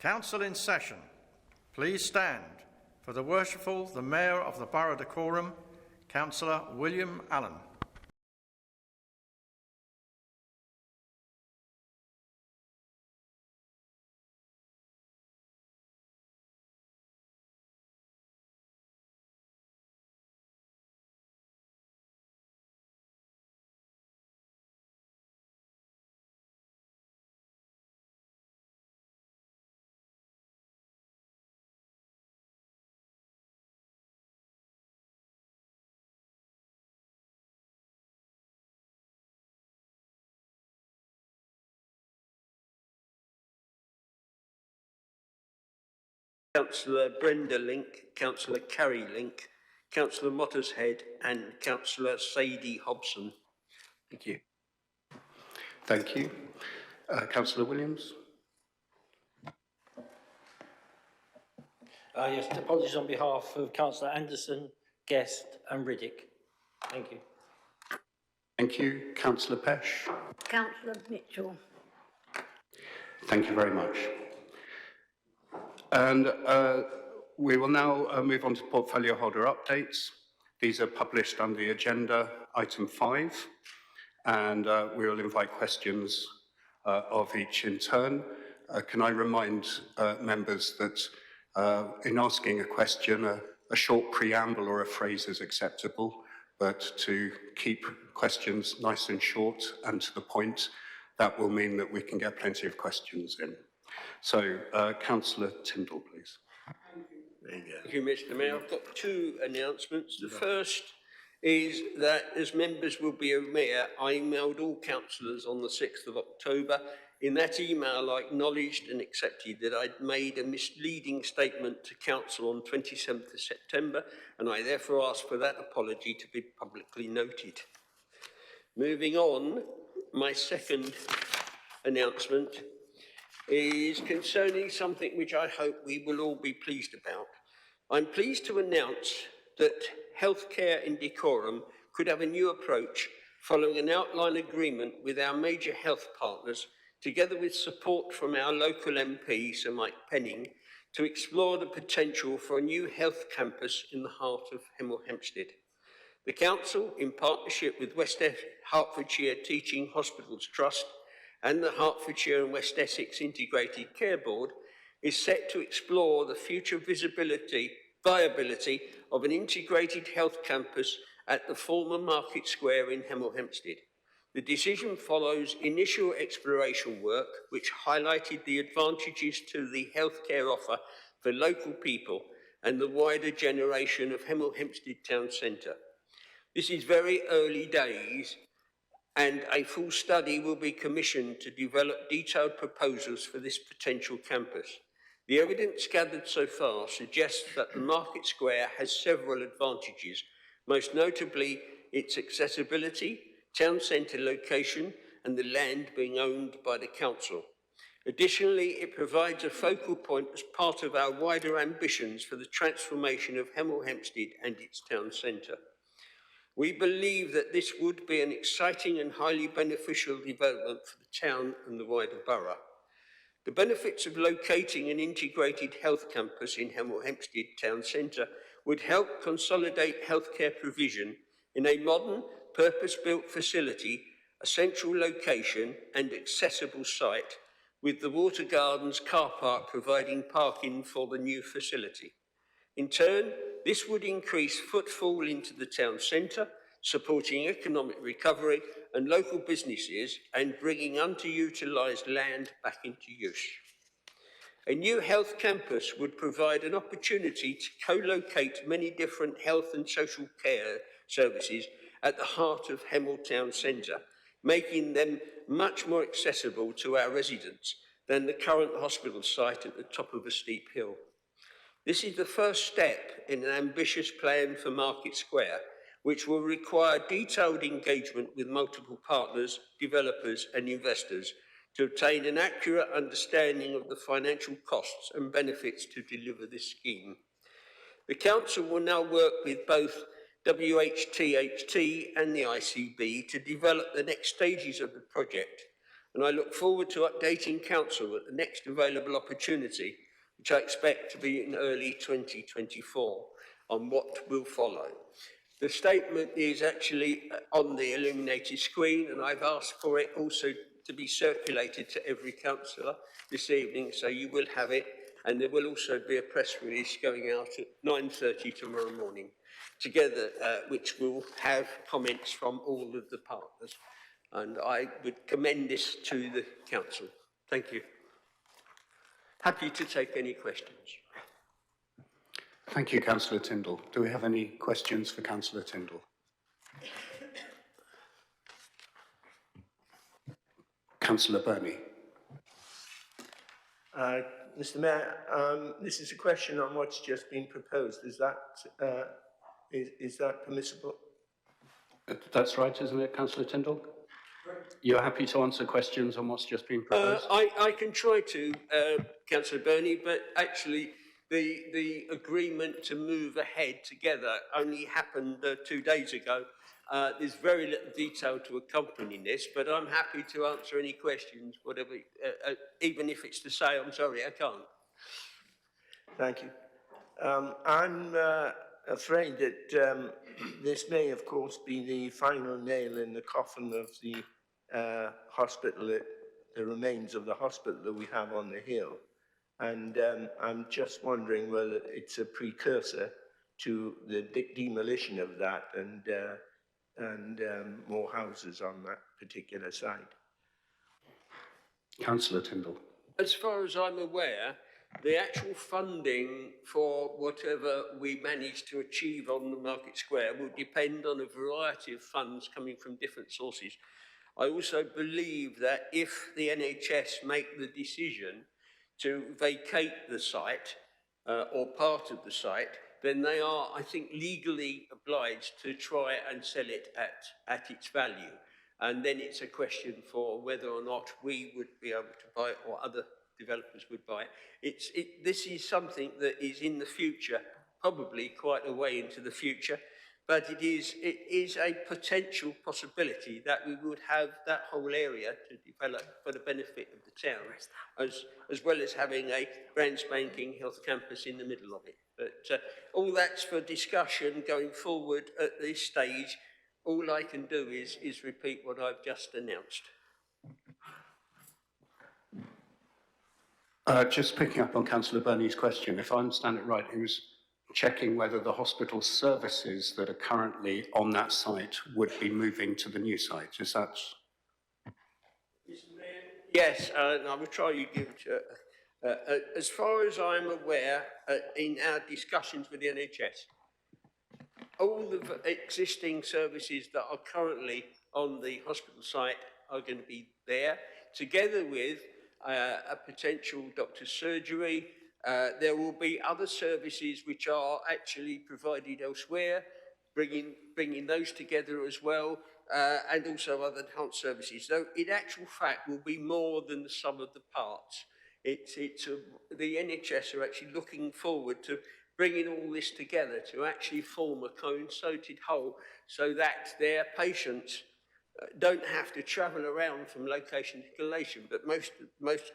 Council in session, please stand for the Worshipful, the Mayor of the Borough Decorum, Councillor William Allen. Councillor Brenda Link, Councillor Carrie Link, Councillor Mottershead and Councillor Sadie Hobson. Thank you. Thank you. Councillor Williams. Yes, apologies on behalf of Councillor Anderson, Guest and Riddick. Thank you. Thank you. Councillor Pesh. Councillor Mitchell. Thank you very much. And we will now move on to portfolio holder updates. These are published under the agenda, item 5, and we will invite questions of each in turn. Can I remind members that in asking a question, a short preamble or a phrase is acceptable, but to keep questions nice and short and to the point, that will mean that we can get plenty of questions in. So, Councillor Tindall, please. There you go. Thank you, Mr. Mayor. I've got two announcements. The first is that, as members will be aware, I emailed all councillors on the 6th of October. In that email, I acknowledged and accepted that I'd made a misleading statement to council on 27th of September, and I therefore ask for that apology to be publicly noted. Moving on, my second announcement is concerning something which I hope we will all be pleased about. I'm pleased to announce that healthcare in Decorum could have a new approach following an outline agreement with our major health partners, together with support from our local MP, Sir Mike Penning, to explore the potential for a new health campus in the heart of Hemel Hempstead. The Council, in partnership with West Hertfordshire Teaching Hospitals Trust and the Hertfordshire and West Essex Integrated Care Board, is set to explore the future viability of an integrated health campus at the former Market Square in Hemel Hempstead. The decision follows initial exploration work which highlighted the advantages to the healthcare offer for local people and the wider generation of Hemel Hempstead Town Centre. This is very early days, and a full study will be commissioned to develop detailed proposals for this potential campus. The evidence gathered so far suggests that the Market Square has several advantages, most notably its accessibility, town centre location, and the land being owned by the council. Additionally, it provides a focal point as part of our wider ambitions for the transformation of Hemel Hempstead and its town centre. We believe that this would be an exciting and highly beneficial development for the town and the wider borough. The benefits of locating an integrated health campus in Hemel Hempstead Town Centre would help consolidate healthcare provision in a modern, purpose-built facility, a central location and accessible site, with the Water Gardens car park providing parking for the new facility. In turn, this would increase footfall into the town centre, supporting economic recovery and local businesses and bringing underutilised land back into use. A new health campus would provide an opportunity to co-locate many different health and social care services at the heart of Hemel Town Centre, making them much more accessible to our residents than the current hospital site at the top of a steep hill. This is the first step in an ambitious plan for Market Square, which will require detailed engagement with multiple partners, developers and investors to obtain an accurate understanding of the financial costs and benefits to deliver this scheme. The Council will now work with both WHTHT and the ICB to develop the next stages of the project. and I look forward to updating Council at the next available opportunity, which I expect to be in early 2024, on what will follow. The statement is actually on the illuminated screen, and I've asked for it also to be circulated to every councillor this evening, so you will have it, and there will also be a press release going out at 9:30 tomorrow morning, together, which will have comments from all of the partners. And I would commend this to the council. Thank you. Happy to take any questions. Thank you, Councillor Tindall. Do we have any questions for Councillor Tindall? Councillor Burney. Mr. Mayor, this is a question on what's just been proposed. Is that permissible? That's right, isn't it, Councillor Tindall? You're happy to answer questions on what's just been proposed? I can try to, Councillor Burney, but actually the agreement to move ahead together only happened 2 days ago. There's very little detail to accompany this, but I'm happy to answer any questions, whatever, even if it's to say, I'm sorry, I can't. Thank you. I'm afraid that this may, of course, be the final nail in the coffin of the hospital, the remains of the hospital that we have on the hill. And I'm just wondering whether it's a precursor to the demolition of that and more houses on that particular site. Councillor Tindall. As far as I'm aware, the actual funding for whatever we manage to achieve on the Market Square will depend on a variety of funds coming from different sources. I also believe that if the NHS make the decision to vacate the site or part of the site, then they are, I think, legally obliged to try and sell it at its value. And then it's a question for whether or not we would be able to buy it or other developers would buy it. This is something that is in the future, probably quite a way into the future, but it is a potential possibility that we would have that whole area to develop for the benefit of the town, as well as having a brand spanking health campus in the middle of it. But all that's for discussion going forward at this stage. All I can do is repeat what I've just announced. Just picking up on Councillor Burney's question, if I understand it right, he was checking whether the hospital services that are currently on that site would be moving to the new site. Is that? Yes, and I will try to give it. As far as I'm aware, in our discussions with the NHS, all the existing services that are currently on the hospital site are going to be there, together with a potential doctor's surgery. There will be other services which are actually provided elsewhere, bringing those together as well, and also other enhanced services. So in actual fact will be more than the sum of the parts. The NHS are actually looking forward to bringing all this together to actually form a coincided whole, so that their patients don't have to travel around from location to location, but most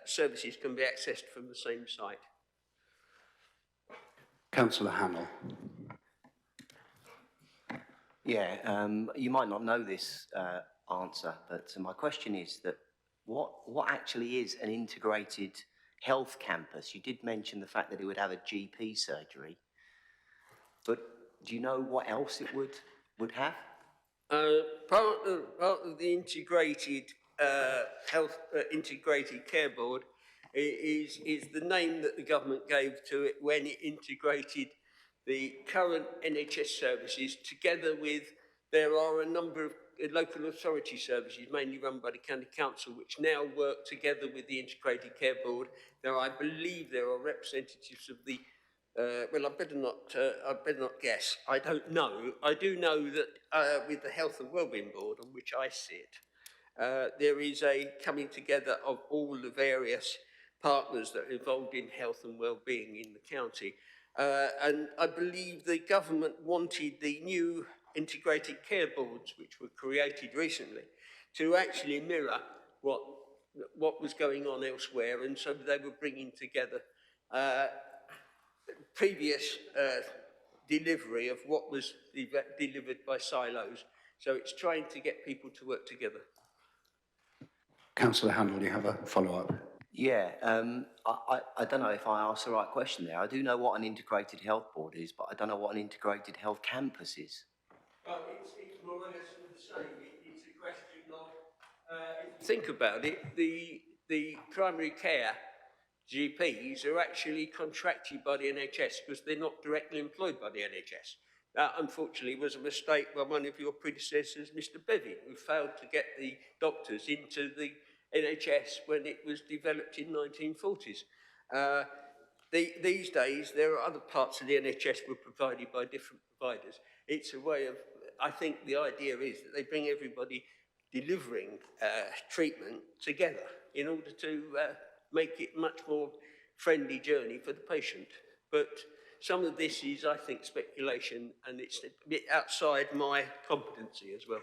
services can be accessed from the same site. Councillor Hamill. Yeah, you might not know this answer, but my question is that what actually is an integrated health campus? You did mention the fact that it would have a GP surgery, but do you know what else it would have? Part of the integrated integrated care board is the name that the government gave to it when it integrated the current NHS services together with, there are a number of local authority services, mainly run by the county council, which now work together with the integrated care board. I believe there are representatives of the well, I better not guess. I don't know. I do know that with the Health and Wellbeing Board, on which I sit, there is a coming together of all the various partners that are involved in health and wellbeing in the county. And I believe the government wanted the new integrated care boards, which were created recently, to actually mirror what was going on elsewhere, and so they were bringing together previous delivery of what was delivered by silos. So it's trying to get people to work together. Councillor Handel, you have a follow-up? Yeah, I don't know if I asked the right question there. I do know what an integrated health board is, but I don't know what an integrated health campus is. Well, it's more or less the same. It's a question of, if you think about it, the primary care GPs are actually contracted by the NHS because they're not directly employed by the NHS. That, unfortunately, was a mistake by one of your predecessors, Mr. Bevy, who failed to get the doctors into the NHS when it was developed in 1940s. These days, there are other parts of the NHS were provided by different providers. It's a way of, I think the idea is that they bring everybody delivering treatment together in order to make it much more friendly journey for the patient. But some of this is, I think, speculation, and it's a bit outside my competency as well.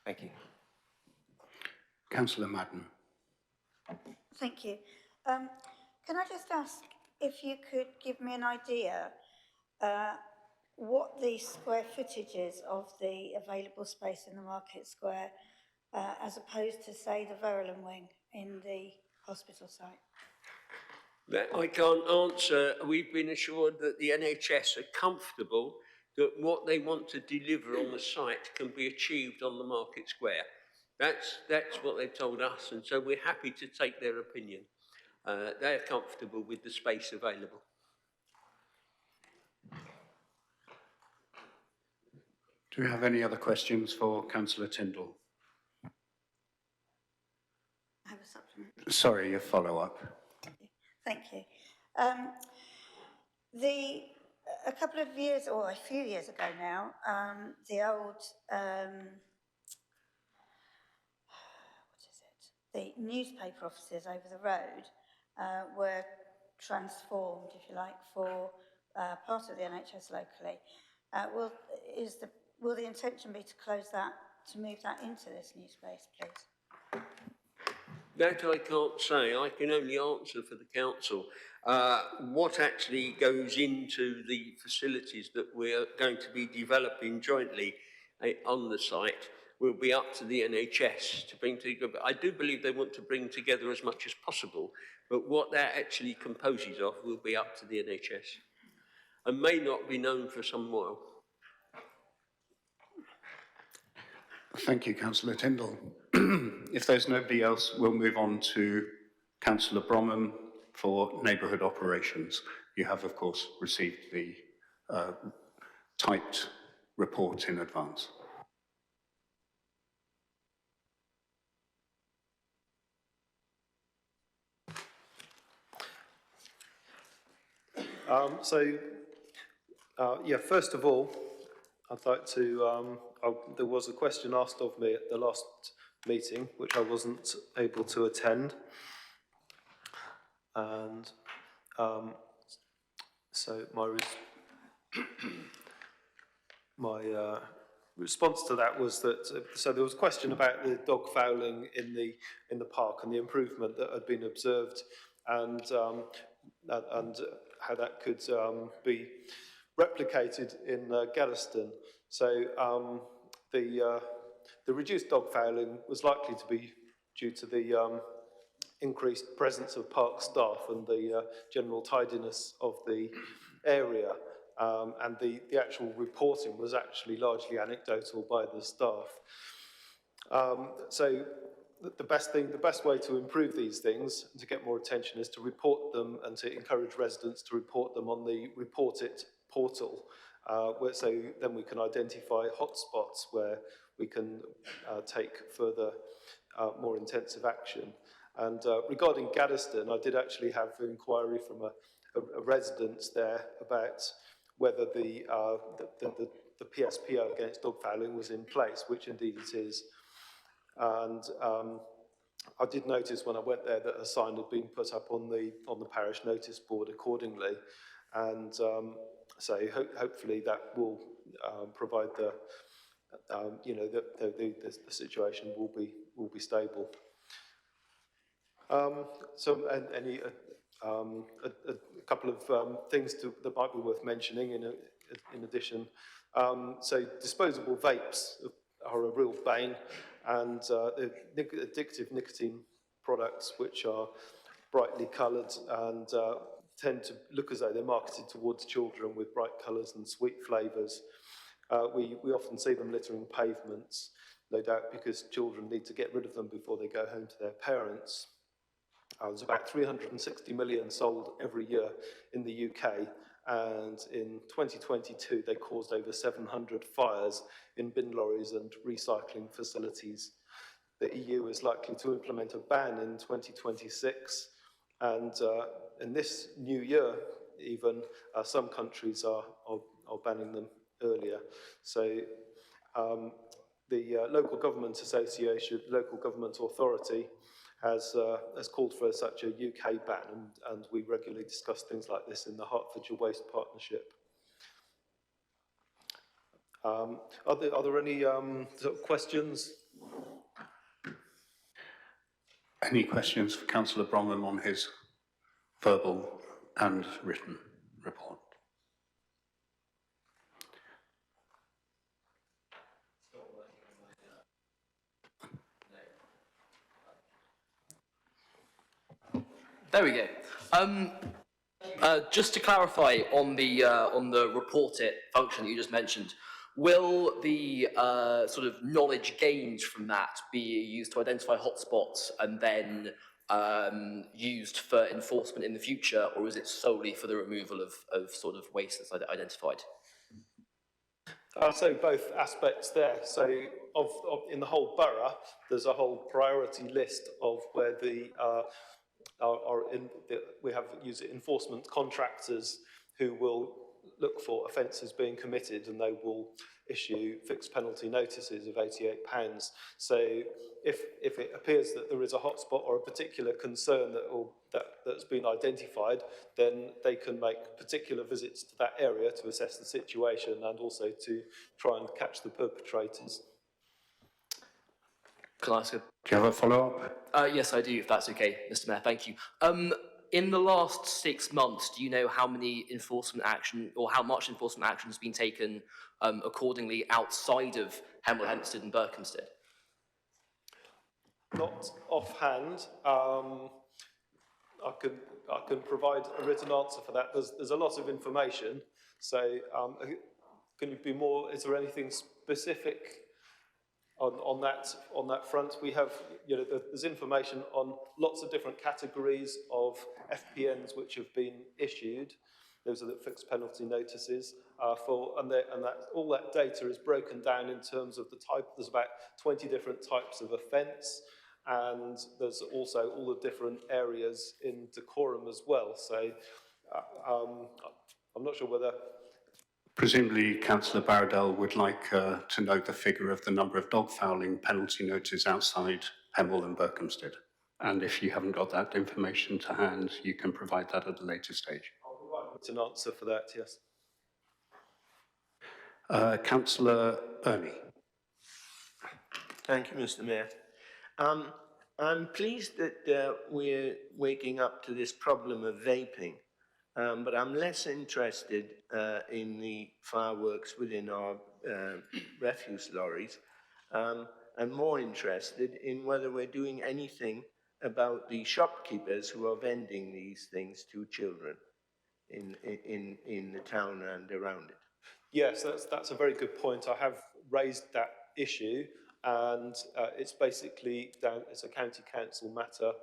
Thank you. Councillor Madden. Thank you. Can I just ask if you could give me an idea what the square footage is of the available space in the Market Square as opposed to, say, the Verulam wing in the hospital site? That I can't answer. We've been assured that the NHS are comfortable that what they want to deliver on the site can be achieved on the Market Square. That's what they've told us, and so we're happy to take their opinion. They're comfortable with the space available. Do we have any other questions for Councillor Tindall? I have a supplement. Sorry, your follow-up. Thank you. A couple of years, or a few years ago now, the old, the newspaper offices over the road were transformed, if you like, for part of the NHS locally. Will the intention be to close that, to move that into this new space, please? That I can't say. I can only answer for the council. What actually goes into the facilities that we're going to be developing jointly on the site will be up to the NHS to bring together. I do believe they want to bring together as much as possible, but what that actually composes of will be up to the NHS and may not be known for some while. Thank you, Councillor Tindall. If there's nobody else, we'll move on to Councillor Bromham for neighbourhood operations. You have, of course, received the typed report in advance. First of all, I'd like to, there was a question asked of me at the last meeting, which I wasn't able to attend. And so my response to that was that, so there was a question about the dog fouling in the park and the improvement that had been observed, and how that could be replicated in Gaddesden. So the reduced dog fouling was likely to be due to the increased presence of park staff and the general tidiness of the area, and the actual reporting was actually largely anecdotal by the staff. So the best way to improve these things and to get more attention is to report them and to encourage residents to report them on the Report It portal, so then we can identify hotspots where we can take further more intensive action. And regarding Gaddesden, I did actually have an inquiry from a resident there about whether the PSPO against dog fouling was in place, which indeed it is. And I did notice when I went there that a sign had been put up on the parish notice board accordingly, and so hopefully that will provide you know, the situation will be stable. A couple of things that might be worth mentioning in addition. So disposable vapes are a real bane, and the addictive nicotine products, which are brightly coloured and tend to look as though they're marketed towards children with bright colours and sweet flavours. We often see them littering pavements, no doubt because children need to get rid of them before they go home to their parents. There's about 360 million sold every year in the UK, and in 2022 they caused over 700 fires in bin lorries and recycling facilities. The EU is likely to implement a ban in 2026, and in this new year even, some countries are banning them earlier. So the Local Government Association, Local Government Authority, has called for such a UK ban, and we regularly discuss things like this in the Hertfordshire Waste Partnership. Are there any sort of questions? Any questions for Councillor Bromham on his verbal and written report? There we go. Just to clarify on the report it function that you just mentioned, will the sort of knowledge gained from that be used to identify hotspots and then used for enforcement in the future, or is it solely for the removal of sort of waste that's identified? So both aspects there. So in the whole borough, there's a whole priority list of where we have user enforcement contractors who will look for offences being committed, and they will issue fixed penalty notices of £88. So if it appears that there is a hotspot or a particular concern that's been identified, then they can make particular visits to that area to assess the situation and also to try and catch the perpetrators. Can I ask a... Do you have a follow-up? Yes, I do, if that's okay, Mr. Mayor. Thank you. In the last 6 months, do you know how many enforcement action or how much enforcement action has been taken accordingly outside of Hemel Hempstead and Berkhamsted? Not offhand. I can provide a written answer for that. There's a lot of information. So can you be more? Is there anything specific on that front? We have, you know, there's information on lots of different categories of FPNs which have been issued. Those are the fixed penalty notices all that data is broken down in terms of the type. There's about 20 different types of offence, and there's also all the different areas in decorum as well. So I'm not sure whether... Presumably, Councillor Baradell would like to note the figure of the number of dog fouling penalty notices outside Hemel and Berkhamsted. And if you haven't got that information to hand, you can provide that at a later stage. I'll provide an answer for that, yes. Councillor Ernie. Thank you, Mr. Mayor. I'm pleased that we're waking up to this problem of vaping, but I'm less interested in the fireworks within our refuse lorries. I'm more interested in whether we're doing anything about the shopkeepers who are vending these things to children in the town and around it. Yes, that's a very good point. I have raised that issue, and it's basically it's a county council matter.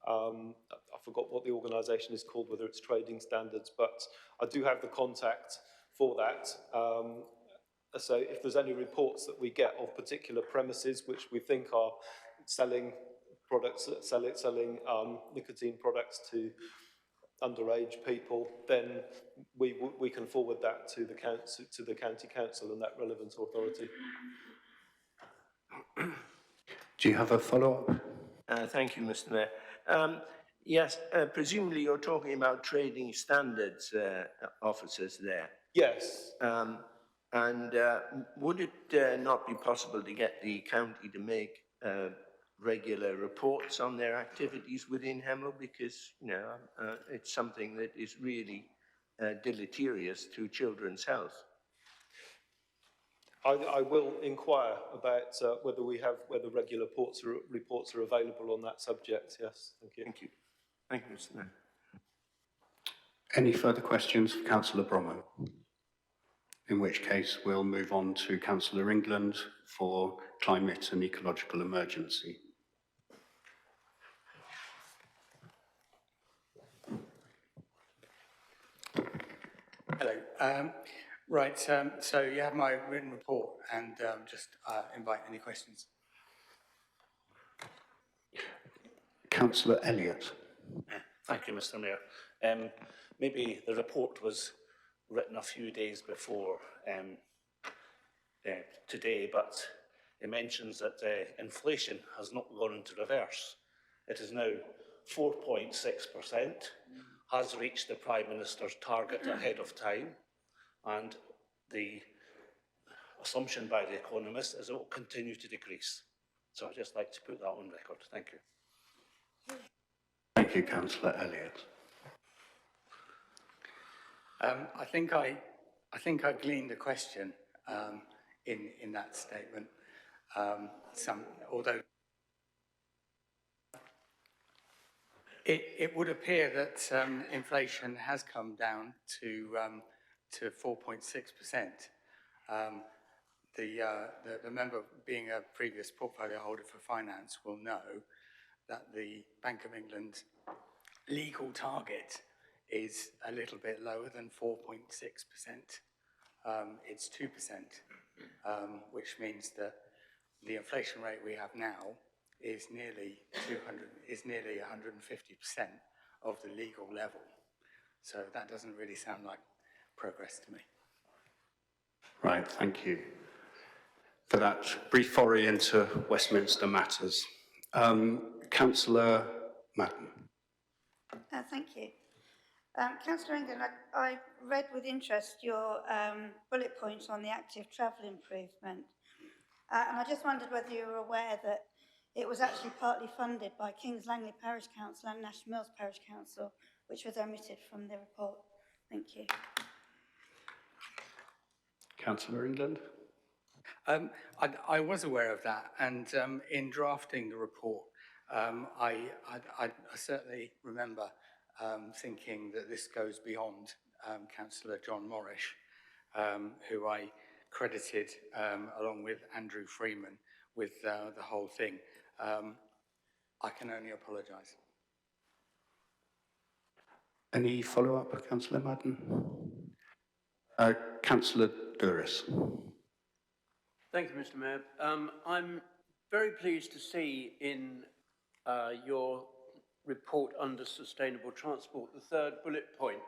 I forgot what the organisation is called, whether it's trading standards, but I do have the contact for that. So if there's any reports that we get of particular premises which we think are selling products, selling nicotine products to underage people, then we can forward that to the county council and that relevant authority. Do you have a follow-up? Thank you, Mr. Mayor. Yes, presumably you're talking about trading standards officers there. Yes. And would it not be possible to get the county to make regular reports on their activities within Hemel? Because, you know, it's something that is really deleterious to children's health. I will inquire about whether regular reports are available on that subject. Yes, thank you. Thank you. Thank you, Mr. Mayor. Any further questions for Councillor Bromham? In which case, we'll move on to Councillor England for climate and ecological emergency. Hello. So you have my written report and just invite any questions. Councillor Elliott. Thank you, Mr. Mayor. Maybe the report was written a few days before today, but it mentions that inflation has not gone into reverse. It is now 4.6%, has reached the Prime Minister's target ahead of time, and the assumption by the economists is it will continue to decrease. So I'd just like to put that on record. Thank you. Thank you, Councillor Elliott. I think I gleaned a question in that statement. Although it would appear that inflation has come down to 4.6%. The member, being a previous portfolio holder for finance, will know that the Bank of England legal target is a little bit lower than 4.6%. It's 2%, which means that the inflation rate we have now is nearly 150% of the legal level. So that doesn't really sound like progress to me. Right, thank you for that brief foray into Westminster matters. Councillor Madden. Thank you. Councillor England, I read with interest your bullet points on the active travel improvement. And I just wondered whether you were aware that it was actually partly funded by Kings Langley Parish Council and National Mills Parish Council, which was omitted from the report. Thank you. Councillor England. I was aware of that, and in drafting the report, I certainly remember thinking that this goes beyond Councillor John Morrish, who I credited, along with Andrew Freeman, with the whole thing. I can only apologise. Any follow-up, Councillor Madden? Councillor Duris. Thank you, Mr. Mayor. I'm very pleased to see in your report under sustainable transport, the third bullet point,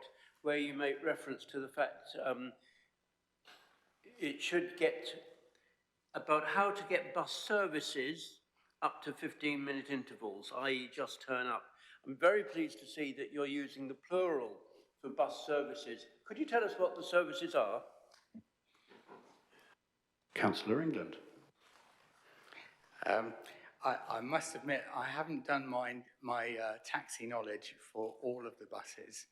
where you make reference to the fact it should get about how to get bus services up to 15-minute intervals, i.e. just turn up. I'm very pleased to see that you're using the plural for bus services. Could you tell us what the services are? Councillor England. I must admit, I haven't done my taxi knowledge for all of the buses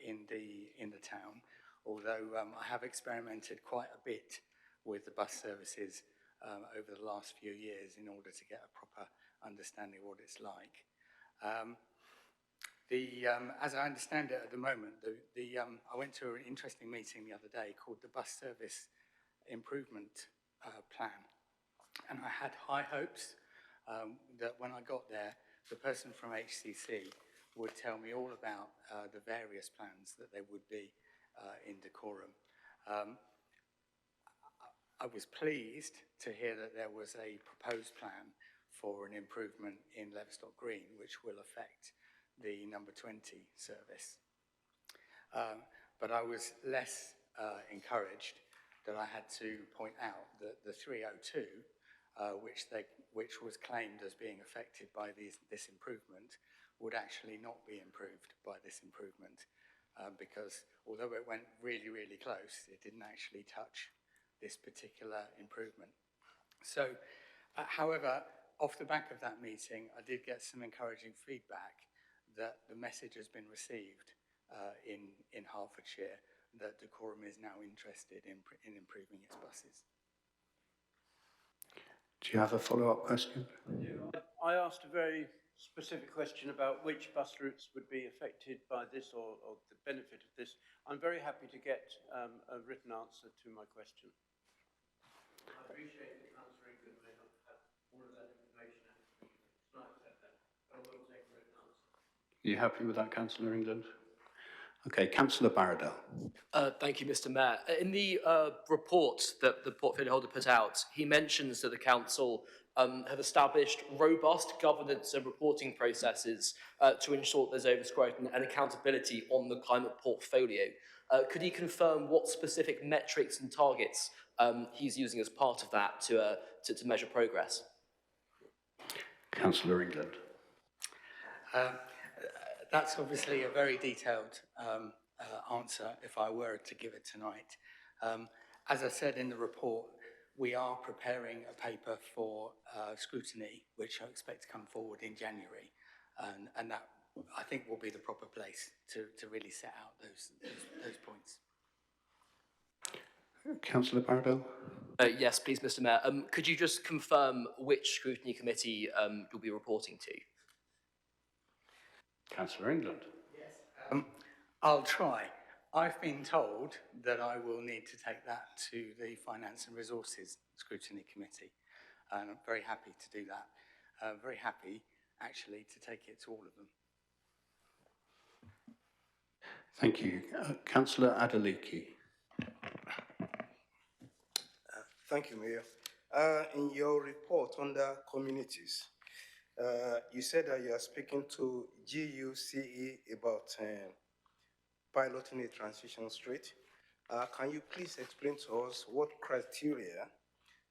in the town, although I have experimented quite a bit with the bus services over the last few years in order to get a proper understanding of what it's like. As I understand it at the moment, I went to an interesting meeting the other day called the Bus Service Improvement Plan, and I had high hopes that when I got there, the person from HCC would tell me all about the various plans that there would be in decorum. I was pleased to hear that there was a proposed plan for an improvement in Leverstock Green, which will affect the number 20 service. But I was less encouraged that I had to point out that the 302, which was claimed as being affected by this improvement, would actually not be improved by this improvement. because although it went really, really close, it didn't actually touch this particular improvement. So, however, off the back of that meeting, I did get some encouraging feedback that the message has been received in Hertfordshire that Decorum is now interested in improving its buses. Do you have a follow-up question? I asked a very specific question about which bus routes would be affected by this or the benefit of this. I'm very happy to get a written answer to my question. I appreciate that Councillor England may not have all of that information tonight, but I will take a written answer. Are you happy with that, Councillor England? Okay, Councillor Barradell. Thank you, Mr. Mayor. In the report that the portfolio holder put out, he mentions that the council have established robust governance and reporting processes to ensure there's oversight and accountability on the climate portfolio. Could he confirm what specific metrics and targets he's using as part of that to measure progress? Councillor England. That's obviously a very detailed answer if I were to give it tonight. As I said in the report, we are preparing a paper for scrutiny, which I expect to come forward in January, and that I think will be the proper place to really set out those points. Councillor Barradell. Yes, please, Mr. Mayor. Could you just confirm which scrutiny committee you'll be reporting to? Councillor England. Yes. I'll try. I've been told that I will need to take that to the Finance and Resources Scrutiny Committee, and I'm very happy to do that. I'm very happy, actually, to take it to all of them. Thank you. Councillor Adeleke. Thank you, Mayor. In your report under communities, you said that you are speaking to GUCE about piloting a transition street. Can you please explain to us what criteria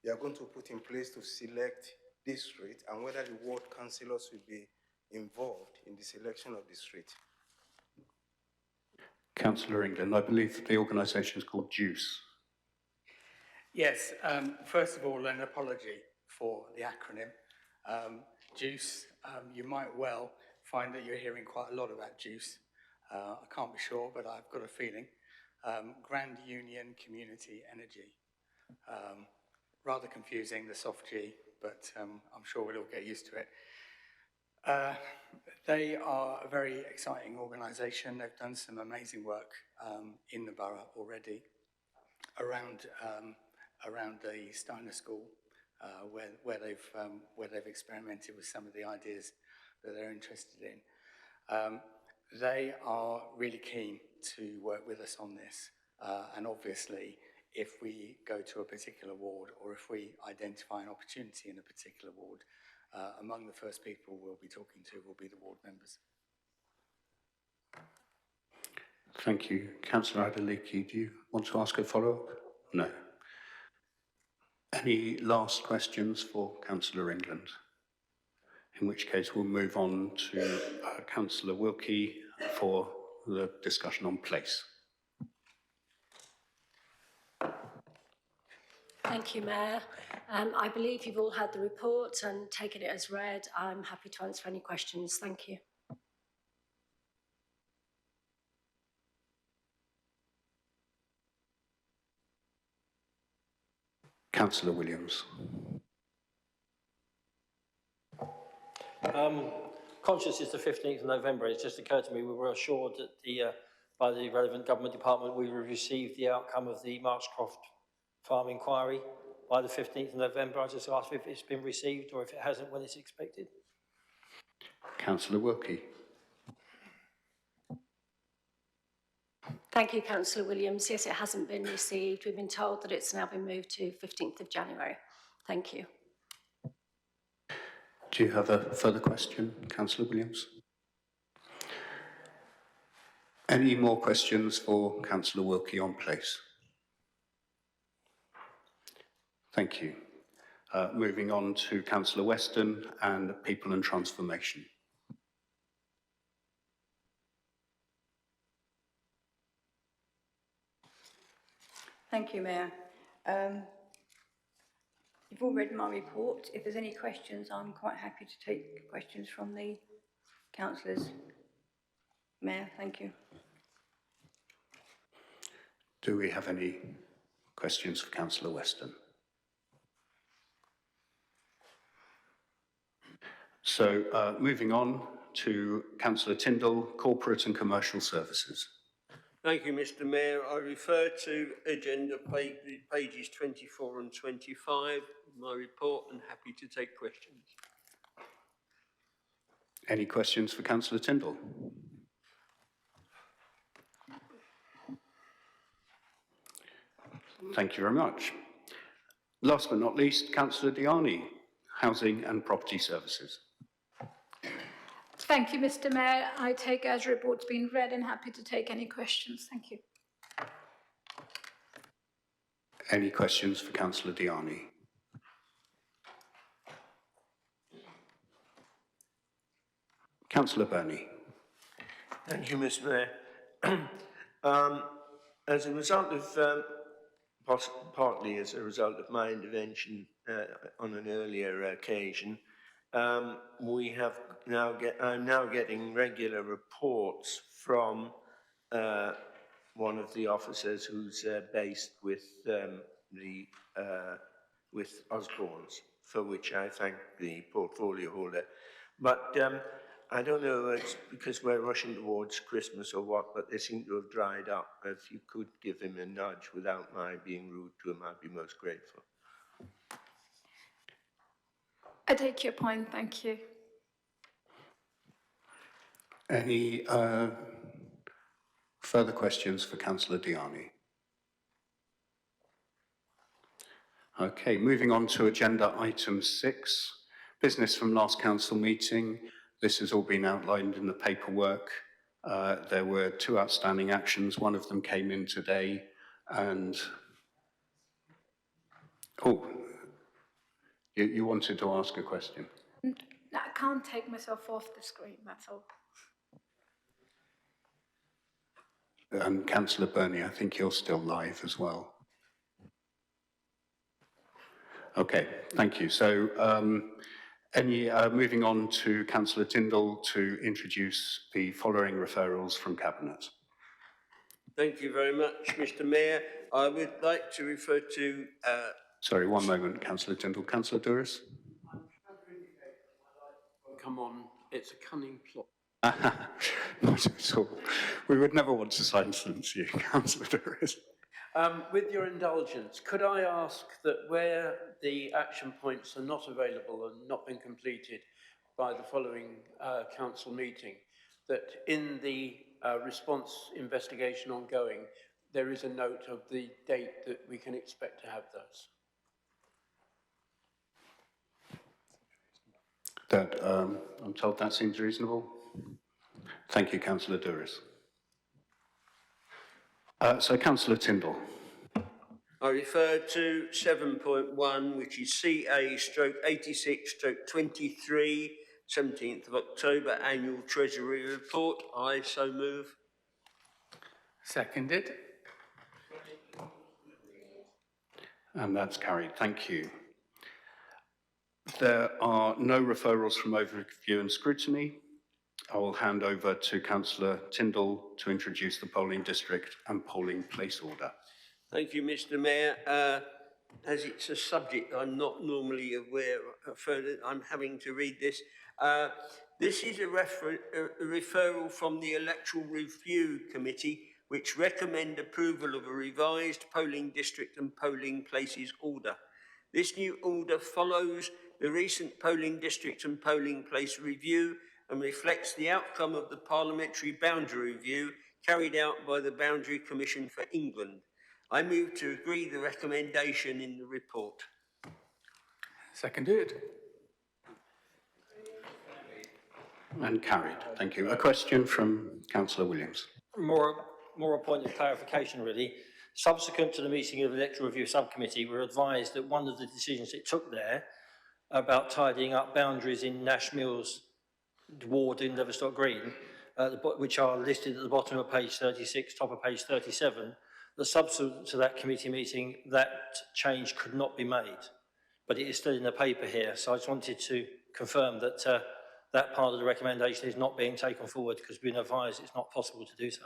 you are going to put in place to select this street and whether the ward councillors will be involved in the selection of the street? Councillor England, I believe the organisation is called JUICE. Yes, first of all, an apology for the acronym. JUICE, you might well find that you're hearing quite a lot about JUICE. I can't be sure, but I've got a feeling. Grand Union Community Energy. Rather confusing, the soft G, but I'm sure we'll all get used to it. They are a very exciting organisation. They've done some amazing work in the borough already around the Steiner School, where they've experimented with some of the ideas that they're interested in. They are really keen to work with us on this, and obviously, if we go to a particular ward or if we identify an opportunity in a particular ward, among the first people we'll be talking to will be the ward members. Thank you. Councillor Adeleke, do you want to ask a follow-up? No. Any last questions for Councillor England? In which case we'll move on to Councillor Wilkie for the discussion on place. Thank you, Mayor. I believe you've all had the report and taken it as read. I'm happy to answer any questions. Thank you. Councillor Williams. Conscious it's the 15th of November, it's just occurred to me we were assured that by the relevant government department we would receive the outcome of the Marchcroft farm inquiry by the 15th of November. I just asked if it's been received or if it hasn't, when it's expected. Councillor Wilkie. Thank you, Councillor Williams. Yes, it hasn't been received. We've been told that it's now been moved to 15th of January. Thank you. Do you have a further question, Councillor Williams? Any more questions for Councillor Wilkie on place? Thank you. Moving on to Councillor Weston and People and Transformation. Thank you, Mayor. You've all read my report. If there's any questions, I'm quite happy to take questions from the councillors. Mayor, thank you. Do we have any questions for Councillor Weston? So moving on to Councillor Tindall, Corporate and Commercial Services. Thank you, Mr. Mayor. I refer to agenda pages 24 and 25 of my report and happy to take questions. Any questions for Councillor Tindall? Thank you very much. Last but not least, Councillor Dhyani, Housing and Property Services. Thank you, Mr. Mayor. I take as reports being read and happy to take any questions. Thank you. Any questions for Councillor Dhyani? Councillor Burney. Thank you, Mr. Mayor. As a result of, partly as a result of my intervention on an earlier occasion, we have now I'm now getting regular reports from one of the officers who's based with Osborne's, for which I thank the portfolio holder. But I don't know, it's because we're rushing towards Christmas or what, but they seem to have dried up. If you could give him a nudge without my being rude to him, I'd be most grateful. I take your point. Thank you. Any further questions for Councillor Dhyani? Okay, moving on to agenda item 6, business from last council meeting. This has all been outlined in the paperwork. There were 2 outstanding actions. One of them came in today and... Oh, you wanted to ask a question? I can't take myself off the screen, that's all. And Councillor Burney, I think you're still live as well. Okay, thank you. So moving on to Councillor Tindall to introduce the following referrals from Cabinet. Thank you very much, Mr. Mayor. I would like to refer to... Sorry, one moment, Councillor Tindall. Councillor Douris? Come on, it's a cunning plot. Not at all. We would never want to silence you, Councillor Douris. With your indulgence, could I ask that where the action points are not available and not been completed by the following council meeting, that in the response investigation ongoing, there is a note of the date that we can expect to have those? I'm told that seems reasonable. Thank you, Councillor Douris. So, Councillor Tindall. I refer to 7.1, which is CA/86/23, 17th of October, Annual Treasury Report. I so move. Seconded. And that's carried. Thank you. There are no referrals from Overview and Scrutiny. I will hand over to Councillor Tindall to introduce the polling district and polling place order. Thank you, Mr. Mayor. As it's a subject I'm not normally aware of, I'm having to read this. This is a referral from the Electoral Review Committee, which recommend approval of a revised polling district and polling places order. This new order follows the recent polling district and polling place review and reflects the outcome of the parliamentary boundary review carried out by the Boundary Commission for England. I move to agree the recommendation in the report. Seconded. And carried. Thank you. A question from Councillor Williams. More a point of clarification, really. Subsequent to the meeting of the Electoral Review Subcommittee, we were advised that one of the decisions it took there about tidying up boundaries in Nash Mills ward in Leverstock Green, which are listed at the bottom of page 36, top of page 37, The subsequent to that committee meeting, that change could not be made, but it is still in the paper here. So I just wanted to confirm that that part of the recommendation is not being taken forward because we've been advised it's not possible to do so.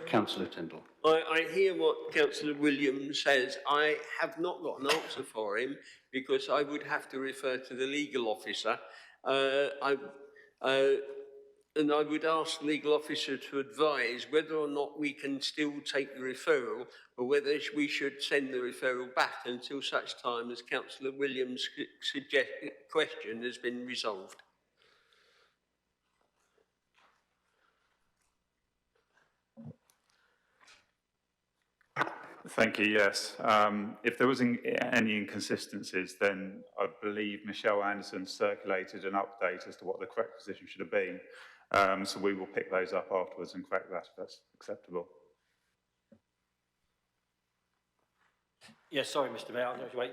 Councillor Tindall. I hear what Councillor Williams says. I have not got an answer for him because I would have to refer to the legal officer. And I would ask the legal officer to advise whether or not we can still take the referral or whether we should send the referral back until such time as Councillor Williams' question has been resolved. Thank you, yes. If there was any inconsistencies, then I believe Michelle Anderson circulated an update as to what the correct position should have been. So we will pick those up afterwards and correct that if that's acceptable. Yes, sorry, Mr. Mayor, I'll have to wait.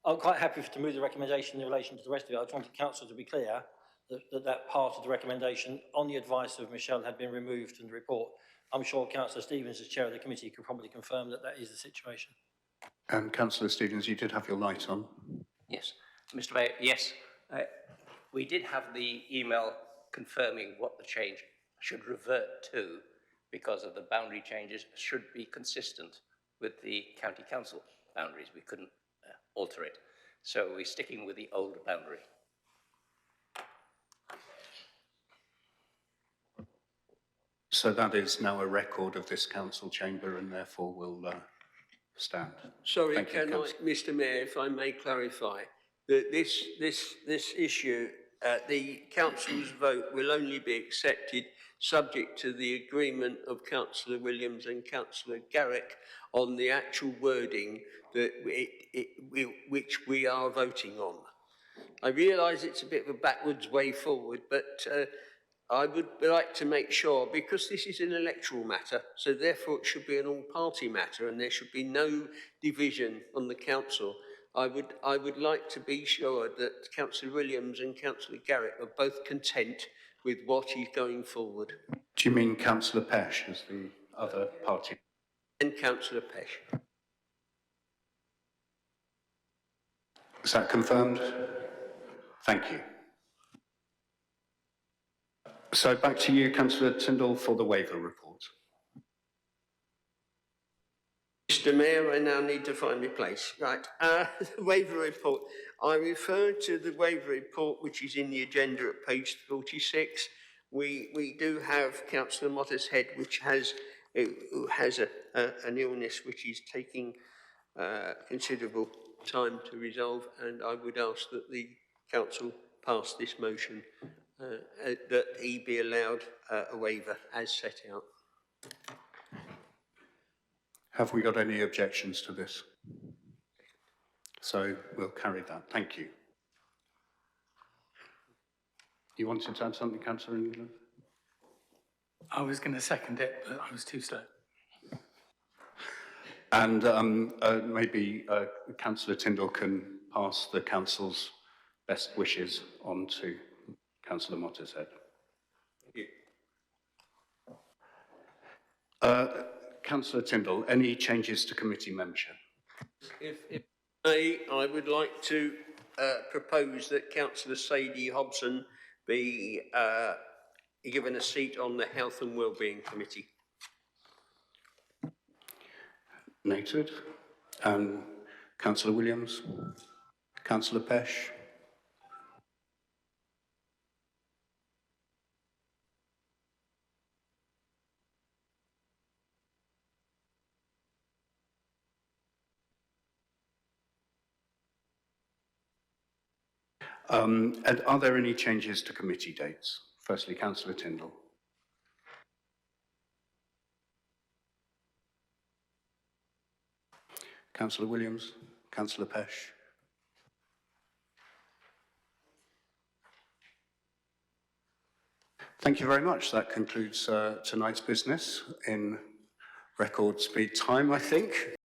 I'm quite happy to move the recommendation in relation to the rest of it. I just wanted Council to be clear that part of the recommendation on the advice of Michelle had been removed from the report. I'm sure Councillor Stevens, as chair of the committee, could probably confirm that that is the situation. Councillor Stevens, you did have your light on. Yes. Mr. Mayor, yes. We did have the email confirming what the change should revert to because of the boundary changes should be consistent with the county council boundaries. We couldn't alter it. So we're sticking with the old boundary. So that is now a record of this council chamber and therefore will stand. Sorry, Thank you, Mr. Mayor, if I may clarify that this issue, the council's vote will only be accepted subject to the agreement of Councillor Williams and Councillor Garrick on the actual wording that which we are voting on. I realise it's a bit of a backwards way forward, but I would like to make sure, because this is an electoral matter, so therefore it should be an all-party matter and there should be no division on the council. I would like to be sure that Councillor Williams and Councillor Garrett are both content with what is going forward. Do you mean Councillor Pesh as the other party? And Councillor Pesh. Is that confirmed? Thank you. So back to you, Councillor Tindall, for the waiver report. Mr. Mayor, I now need to find my place. Right, the waiver report. I refer to the waiver report, which is in the agenda at page 46. We do have Councillor Mottershead, which has an illness which is taking considerable time to resolve, and I would ask that the council pass this motion that he be allowed a waiver as set out. Have we got any objections to this? So we'll carry that. Thank you. You wanted to add something, Councillor England? I was going to second it, but I was too slow. And maybe Councillor Tindall can pass the council's best wishes on to Councillor Mottershead. Thank you. Councillor Tindall, any changes to committee membership? If I would like to propose that Councillor Sadie Hobson be given a seat on the Health and Wellbeing Committee. Noted. Councillor Williams? Councillor Pesh? And are there any changes to committee dates? Firstly, Councillor Tindall. Councillor Williams, Councillor Pesh. Thank you very much. That concludes tonight's business in record speed time, I think.